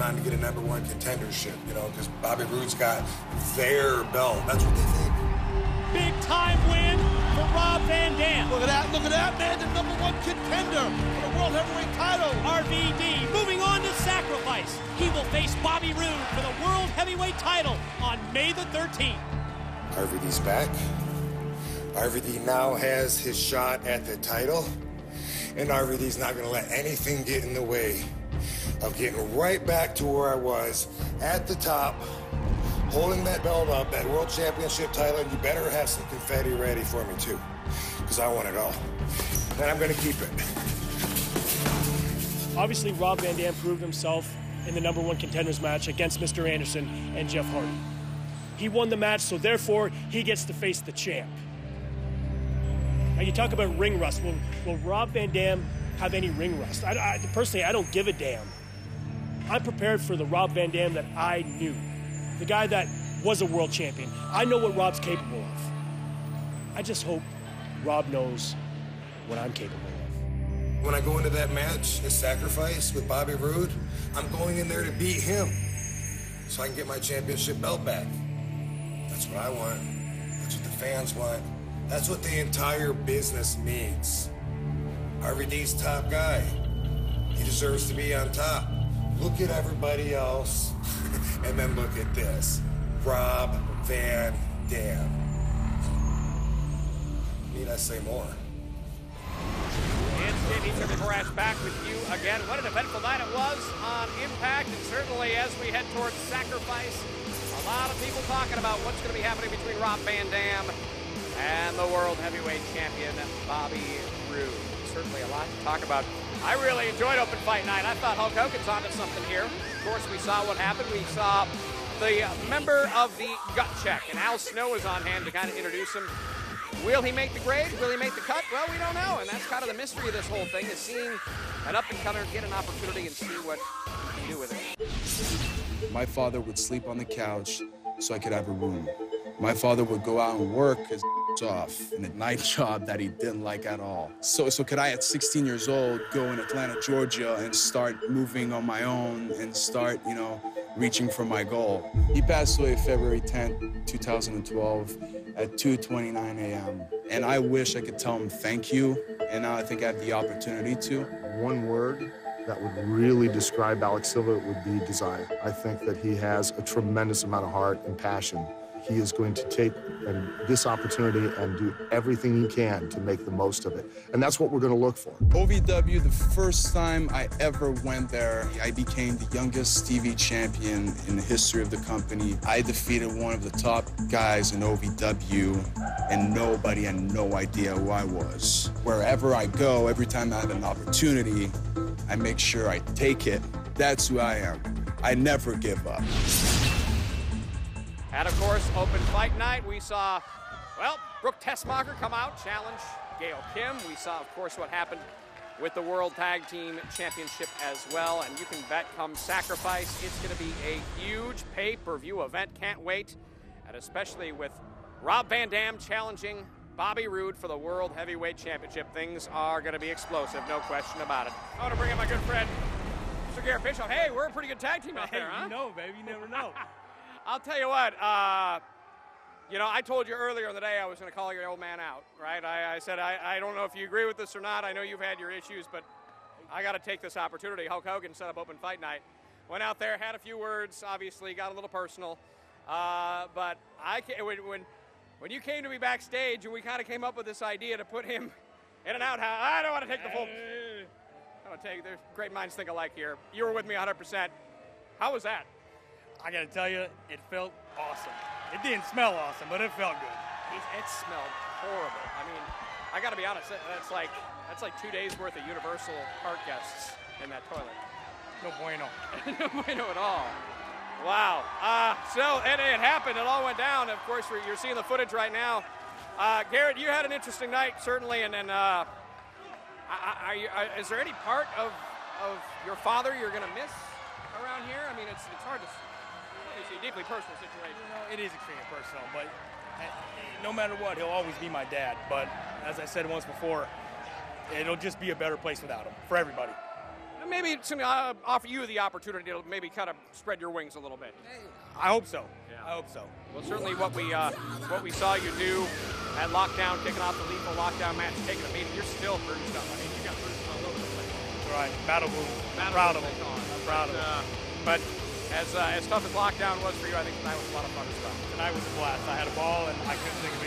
on to get a #1 contendership, you know, because Bobby Roode's got their belt. That's what they think. Big time win for Rob Van Dam. Look at that, man, the #1 contender for the World Heavyweight title. RVD moving on to Sacrifice. He will face Bobby Roode for the World Heavyweight title on May the 13th. RVD's back. RVD now has his shot at the title, and RVD's not going to let anything get in the way of getting right back to where I was at the top, holding that belt up, that World Championship title, and you better have some confetti ready for me too, because I want it all. And I'm going to keep it. Obviously, Rob Van Dam proved himself in the #1 contenders match against Mr. Anderson and Jeff Hardy. He won the match, so therefore he gets to face the champ. Now you talk about ring rust. Will Rob Van Dam have any ring rust? Personally, I don't give a damn. I'm prepared for the Rob Van Dam that I knew, the guy that was a world champion. I know what Rob's capable of. I just hope Rob knows what I'm capable of. When I go into that match, a Sacrifice with Bobby Roode, I'm going in there to beat him so I can get my championship belt back. That's what I want. That's what the fans want. That's what the entire business needs. RVD's top guy. He deserves to be on top. Look at everybody else, and then look at this. Rob Van Dam. Need I say more? And Jimmy Morash back with you again. What an eventful night it was on Impact, and certainly as we head towards Sacrifice, a lot of people talking about what's going to be happening between Rob Van Dam and the World Heavyweight Champion, Bobby Roode. Certainly a lot to talk about. I really enjoyed Open Fight Night. I thought Hulk Hogan's onto something here. Of course, we saw what happened. We saw the member of the Gut Check, and Al Snow is on hand to kind of introduce him. Will he make the grade? Will he make the cut? Well, we don't know, and that's kind of the mystery of this whole thing, is seeing an up-and-comer get an opportunity and see what he can do with it. My father would sleep on the couch so I could have a room. My father would go out and work his off in a night job that he didn't like at all. So could I, at 16 years old, go in Atlanta, Georgia, and start moving on my own and start, reaching for my goal? He passed away February 10th, 2012 at 2:29 a.m. And I wish I could tell him thank you, and now I think I have the opportunity to. One word that would really describe Alex Silva would be desire. I think that he has a tremendous amount of heart and passion. He is going to take this opportunity and do everything he can to make the most of it. And that's what we're going to look for. OVW, the first time I ever went there, I became the youngest TV champion in the history of the company. I defeated one of the top guys in OVW, and nobody had no idea who I was. Wherever I go, every time I have an opportunity, I make sure I take it. That's who I am. I never give up. And of course, Open Fight Night, we saw, Brooke Tessmacher come out, challenge Gail Kim. We saw, of course, what happened with the World Tag Team Championship as well. And you can bet come Sacrifice, it's going to be a huge pay-per-view event. Can't wait. And especially with Rob Van Dam challenging Bobby Roode for the World Heavyweight Championship. Things are going to be explosive, no question about it. I want to bring in my good friend, Mr. Garrett Bischoff. Hey, we're a pretty good tag team out there, huh? You know, baby, you never know. I'll tell you what, I told you earlier in the day I was going to call your old man out, right? I said, I don't know if you agree with this or not. I know you've had your issues, but I got to take this opportunity. Hulk Hogan set up Open Fight Night. Went out there, had a few words, obviously, got a little personal. But when you came to me backstage and we kind of came up with this idea to put him in an outhouse, I don't want to take the full... There's great minds think alike here. You were with me 100%. How was that? I got to tell you, it felt awesome. It didn't smell awesome, but it felt good. It smelled horrible. I mean, I got to be honest, that's like 2 days worth of Universal Park guests in that toilet. No bueno. No bueno at all. Wow. So it happened. It all went down. Of course, you're seeing the footage right now. Garrett, you had an interesting night, certainly, and is there any part of your father you're going to miss around here? I mean, it's hard to... It's a deeply personal situation. It is extremely personal, but no matter what, he'll always be my dad. But as I said once before, it'll just be a better place without him, for everybody. Maybe it's going to offer you the opportunity to maybe kind of spread your wings a little bit. I hope so. Yeah. I hope so. Well, certainly what we saw you do at Lockdown, kicking off the lethal Lockdown match, taking a beating, you're still bruised up. I mean, you got bruises all over the place. That's right. Battle wound. I'm proud of him. I'm proud of him. But as tough as Lockdown was for you, I think tonight was a lot of fun as well. Tonight was a blast. I had a ball, and I couldn't think of